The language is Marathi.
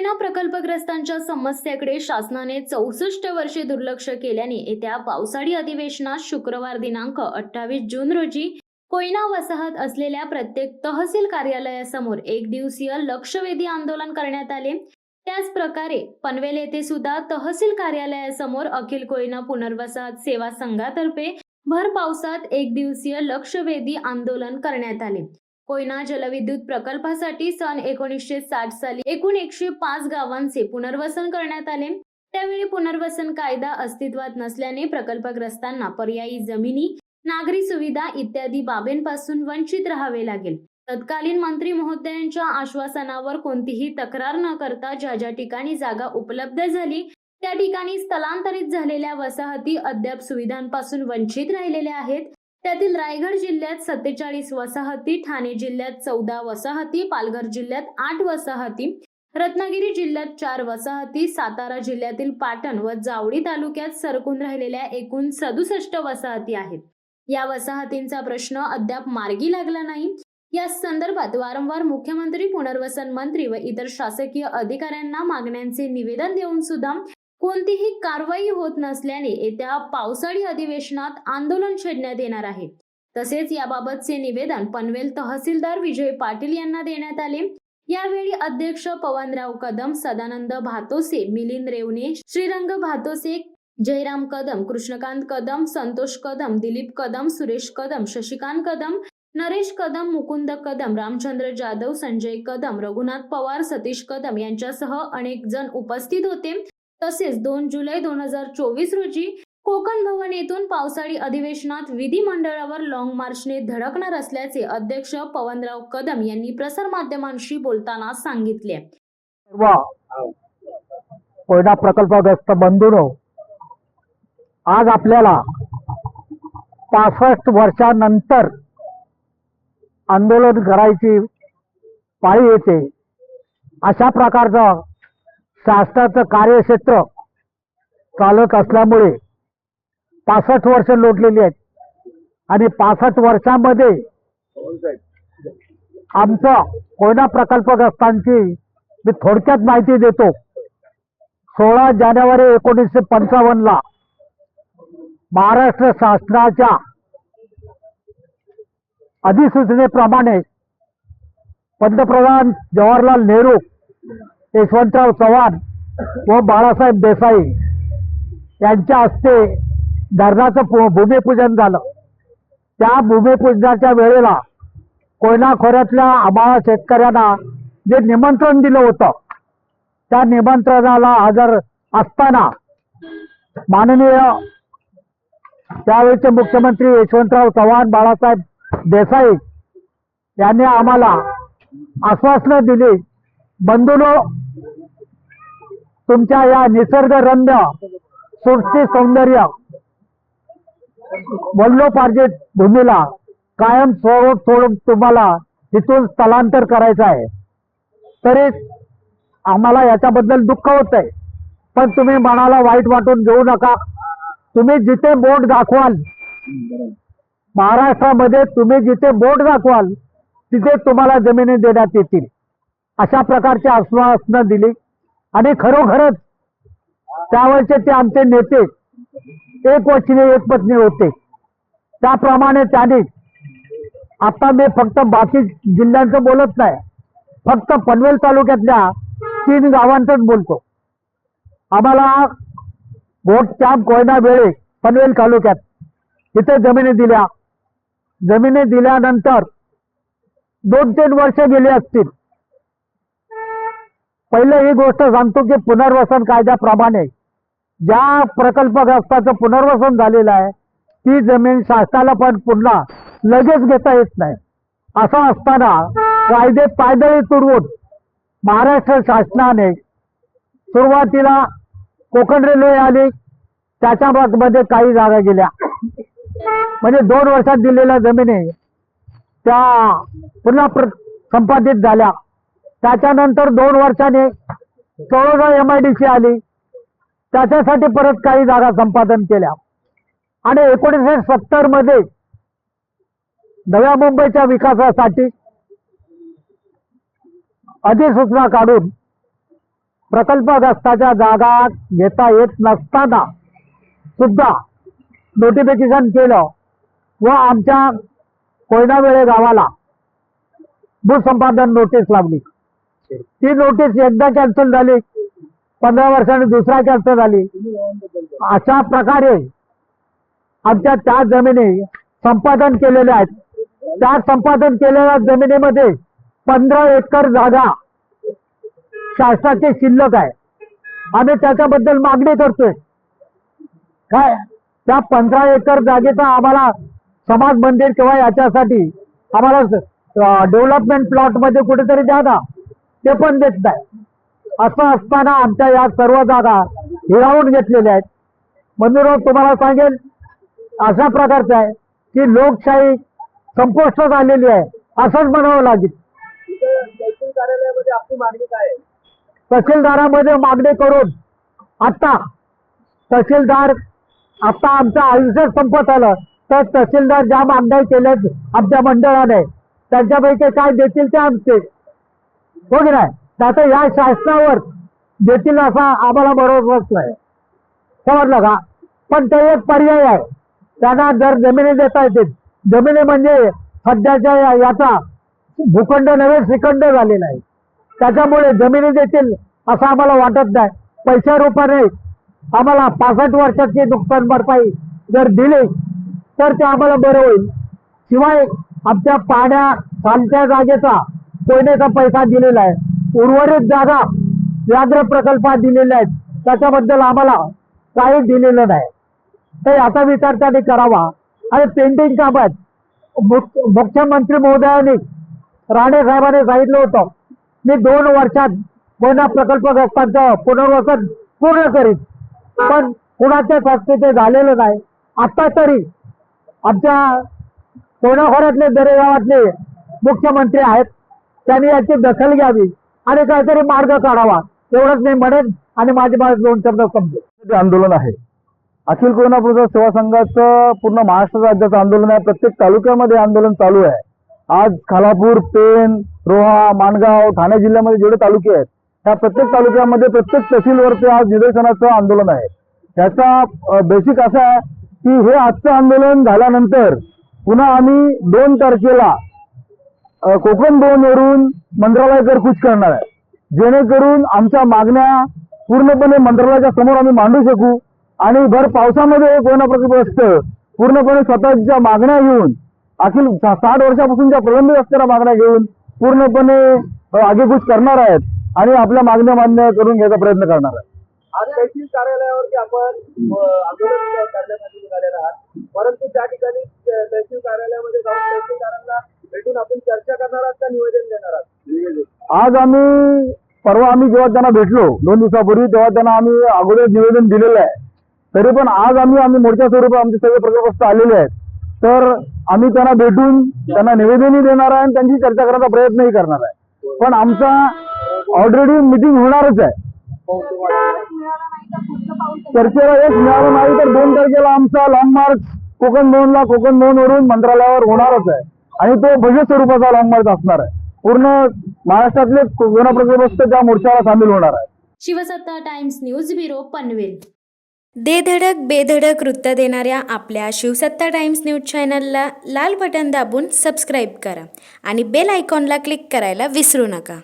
कोयना प्रकल्पग्रस्तांच्या समस्येकडे शासनाने 64 वर्षे दुर्लक्ष केल्याने येत्या पावसाळी अधिवेशनात शुक्रवार दिनांक 28 जून रोजी कोयना वसाहत असलेल्या प्रत्येक तहसील कार्यालयासमोर एक दिवसीय लक्षवेधी आंदोलन करण्यात आले। त्याच प्रकारे पनवेल येथे सुद्धा तहसील कार्यालयासमोर अखिल कोयना पुनर्वसाहत सेवा संघातर्फे भर पावसात एक दिवसीय लक्षवेधी आंदोलन करण्यात आले। कोयना जलविद्युत प्रकल्पासाठी सन 1960 साली एकूण 105 गावांचे पुनर्वसन करण्यात आले। त्यावेळी पुनर्वसन कायदा अस्तित्वात नसल्याने प्रकल्पग्रस्तांना पर्यायी जमिनी, नागरी सुविधा इत्यादी बाबींपासून वंचित राहावे लागेल। तत्कालीन मंत्री महोदयांच्या आश्वासनावर कोणतीही तक्रार न करता ज्या ठिकाणी जागा उपलब्ध झाली त्या ठिकाणी स्थलांतरित झालेल्या वसाहती अद्याप सुविधांपासून वंचित राहिलेल्या आहेत। त्यातील रायगड जिल्ह्यात 47 वसाहती, ठाणे जिल्ह्यात 14 वसाहती, पालघर जिल्ह्यात 8 वसाहती, रत्नागिरी जिल्ह्यात 4 वसाहती, सातारा जिल्ह्यातील पाटण व जावळी तालुक्यात सरकून राहिलेल्या एकूण 67 वसाहती आहेत। या वसाहतींचा प्रश्न अद्याप मार्गी लागला नाही। या संदर्भात वारंवार मुख्यमंत्री, पुनर्वसन मंत्री व इतर शासकीय अधिकाऱ्यांना मागण्यांचे निवेदन देऊन सुद्धा कोणतीही कारवाई होत नसल्याने येत्या पावसाळी अधिवेशनात आंदोलन छेडण्यात येणार आहे। तसेच याबाबतचे निवेदन पनवेल तहसीलदार विजय पाटील यांना देण्यात आले। यावेळी अध्यक्ष पवनराव कदम, सदानंद भातोसे, मिलिंद रेवणे, श्रीरंग भातोसे, जयराम कदम, कृष्णकांत कदम, संतोष कदम, दिलीप कदम, सुरेश कदम, शशिकांत कदम, नरेश कदम, मुकुंद कदम, रामचंद्र जाधव, संजय कदम, रघुनाथ पवार, सतीश कदम यांच्यासह अनेक जण उपस्थित होते। तसेच 2 जुलै 2024 रोजी कोकण भवन येथून पावसाळी अधिवेशनात विधिमंडळावर लॉंग मार्चने धडकणार असल्याचे अध्यक्ष पवनराव कदम यांनी प्रसार माध्यमांशी बोलताना सांगितले। कोयना प्रकल्पग्रस्त बंधूंनो, आज आपल्याला 65 वर्षानंतर आंदोलन करायची पाळी येते। अशा प्रकारचं शासनाचं कार्यक्षेत्र चालत असल्यामुळे 65 वर्ष लोटलेली आहेत आणि 65 वर्षांमध्ये आमचं कोयना प्रकल्पग्रस्तांची मी थोडक्यात माहिती देतो। 16 जानेवारी 1955 ला महाराष्ट्र शासनाच्या अधिसूचनेप्रमाणे पंतप्रधान जवाहरलाल नेहरू, यशवंतराव चव्हाण व बाळासाहेब देसाई यांच्या हस्ते धरणाचं भूमिपूजन झालं। त्या भूमिपूजनाच्या वेळेला कोयना खोऱ्यातल्या आम्हाला शेतकऱ्यांना जे निमंत्रण दिलं होतं त्या निमंत्रणाला हजर असताना माननीय त्यावेळेचे मुख्यमंत्री यशवंतराव चव्हाण, बाळासाहेब देसाई यांनी आम्हाला आश्वासनं दिली, बंधूंनो, तुमच्या या निसर्गरम्य सृष्टी सौंदर्य वल्लोपार्जित भूमीला कायम सोडून तुम्हाला तिथून स्थलांतर करायचं आहे। तरी आम्हाला याच्याबद्दल दुःख होत आहे, पण तुम्ही मनाला वाईट वाटून घेऊ नका। तुम्ही जिथे बोट दाखवाल, महाराष्ट्रामध्ये तुम्ही जिथे बोट दाखवाल तिथे तुम्हाला जमिनी देण्यात येतील, अशा प्रकारची आश्वासनं दिली। आणि खरोखरच त्यावेळेचे ते आमचे नेते एकवचनी एकपत्नी होते। त्याप्रमाणे त्यांनी, आता मी फक्त बाकी जिल्ह्यांचं बोलत नाही, फक्त पनवेल तालुक्यातल्या 3 गावांचंच बोलतो। आम्हाला बोट कॅम्प कोयना वेळे पनवेल तालुक्यात तिथे जमिनी दिल्या। जमिनी दिल्यानंतर 2-3 वर्ष गेली असतील। पहिले ही गोष्ट सांगतो की पुनर्वसन कायद्याप्रमाणे ज्या प्रकल्पग्रस्ताचं पुनर्वसन झालेलं आहे ती जमीन शासनाला पण पुन्हा लगेच घेता येत नाही। असं असताना कायदे पायदळी तुडवून महाराष्ट्र शासनाने सुरुवातीला कोकण रेल्वे आली, त्याच्यामध्ये काही जागा गेल्या, म्हणजे 2 वर्षात दिलेल्या जमिनी त्या पुन्हा संपादित झाल्या। त्याच्यानंतर 2 वर्षांनी तळोजा MIDC आली, त्याच्यासाठी परत काही जागा संपादन केल्या आणि 1970 मध्ये नव्या मुंबईच्या विकासासाठी अधिसूचना काढून प्रकल्पग्रस्ताच्या जागा घेता येत नसताना सुद्धा नोटिफिकेशन केलं व आमच्या कोयनावेळे गावाला भूसंपादन नोटीस लावली. ती नोटीस एकदा कॅन्सल झाली, 15 वर्षांनी दुसरा कॅन्सल झाली. अशा प्रकारे आमच्या त्या जमिनी संपादन केलेल्या आहेत. त्या संपादन केलेल्या जमिनीमध्ये 15 एकर जागा शासनाची शिल्लक आहे. आम्ही त्याच्याबद्दल मागणी करतोय. काय त्या 15 एकर जागेचा आम्हाला समाज मंदिर किंवा याच्यासाठी आम्हाला डेव्हलपमेंट प्लॉट मध्ये कुठेतरी द्या ना, ते पण देत नाही. असं असताना आमच्या या सर्व जागा हिरावून घेतलेल्या आहेत. म्हणून तुम्हाला सांगेल अशा प्रकारचं आहे की लोकशाही संपुष्टात आलेली आहे असंच म्हणावं लागेल. तहसील कार्यालयामध्ये आपली मागणी काय आहे? तहसीलदारामध्ये मागणी करून आता तहसीलदार आता आमचं आयुष्य संपत आलं तर तहसीलदार ज्या मागण्या केल्यात आमच्या मंडळाने त्यांच्यापैकी काय देतील ते आमचे, हो की नाही? त्याचं या शासनावर देतील असा आम्हाला बरोबर आहे, समजलं का? पण ते एक पर्याय आहे. त्यांना जर जमिनी देता येतील, जमिनी म्हणजे सध्याच्या याचा भूखंड नव्हे श्रीखंड झालेला आहे, त्याच्यामुळे जमिनी देतील असं आम्हाला वाटत नाही. पैशा रूपाने आम्हाला 65 वर्षाची नुकसान भरपाई जर दिली तर ते आम्हाला बरं होईल. शिवाय आमच्या पाण्या खालच्या जागेचा कोयनेचा पैसा दिलेला आहे. उर्वरित जागा व्याघ्र प्रकल्पात दिलेल्या आहेत, त्याच्याबद्दल आम्हाला काही दिलेलं नाही. तर याचा विचार त्यांनी करावा. आणि पेंडिंग कामात मुख्यमंत्री महोदयांनी राणे साहेबांनी सांगितलं होतं मी 2 वर्षात कोयना प्रकल्पग्रस्तांचं पुनर्वसन पूर्ण करीन, पण कुणाच्याच हस्ते ते झालेलं नाही. आता तरी आमच्या कोयना खोऱ्यातले दरेगावातले मुख्यमंत्री आहेत, त्यांनी याची दखल घ्यावी आणि काहीतरी मार्ग काढावा, एवढंच मी म्हणेन. आणि माझे 2 शब्द समजेल. आंदोलन आहे अखिल कोयना पुरस्कार सेवा संघाचं पूर्ण महाराष्ट्र राज्याचं आंदोलन आहे. प्रत्येक तालुक्यामध्ये आंदोलन चालू आहे. आज खालापूर, पेण, रोहा, माणगाव, ठाणे जिल्ह्यामध्ये जेवढे तालुके आहेत त्या प्रत्येक तालुक्यामध्ये प्रत्येक तहसीलवरती आज निदर्शनाचं आंदोलन आहे. याचा बेसिक असा आहे की हे आजचं आंदोलन झाल्यानंतर पुन्हा आम्ही 2 तारखेला कोकण 2 वरून मंत्रालयाकडे कूच करणार आहे, जेणेकरून आमच्या मागण्या पूर्णपणे मंत्रालयाच्या समोर आम्ही मांडू शकू आणि भर पावसामध्ये कोयना प्रकल्पग्रस्त पूर्णपणे स्वतःच्या मागण्या घेऊन अखिल 60 वर्षापासूनच्या प्रलंबित असलेल्या मागण्या घेऊन पूर्णपणे आगेकूच करणार आहेत आणि आपल्या मागण्या मान्य करून घ्यायचा प्रयत्न करणार आहे. आज तहसील कार्यालयावरती आपण आंदोलन करण्यासाठी निघालेला आहात, परंतु त्या ठिकाणी तहसील कार्यालयामध्ये जाऊन तहसीलदारांना भेटून आपण चर्चा करणार आहात का निवेदन देणार आहात? आज परवा आम्ही जेव्हा त्यांना भेटलो 2 दिवसापूर्वी तेव्हा त्यांना आम्ही अगोदर निवेदन दिलेलं आहे. तरी पण आज आम्ही मोर्चा स्वरूपात आमचे सगळे प्रकल्पस्थ आलेले आहेत, तर आम्ही त्यांना भेटून त्यांना निवेदनही देणार आहे आणि त्यांची चर्चा करण्याचा प्रयत्नही करणार आहे. पण आमचा ऑलरेडी मीटिंग होणारच आहे. चर्चेला एक मिळालं नाही तर 2 तारखेला आमचा लॉंग मार्च कोकण 2ला कोकण 2 वरून मंत्रालयावर होणारच आहे आणि तो भव्य स्वरूपाचा लॉंग मार्च असणार आहे. पूर्ण महाराष्ट्रातले कोयना प्रकल्पस्थ त्या मोर्चाला सामील होणार आहे. शिवसत्ता टाइम्स न्यूज ब्युरो पनवेल. धडक बेधडक वृत्त देणाऱ्या आपल्या शिवसत्ता टाइम्स न्यूज चॅनलला लाल बटन दाबून सबस्क्राईब करा आणि बेल आयकॉनला क्लिक करायला विसरू नका.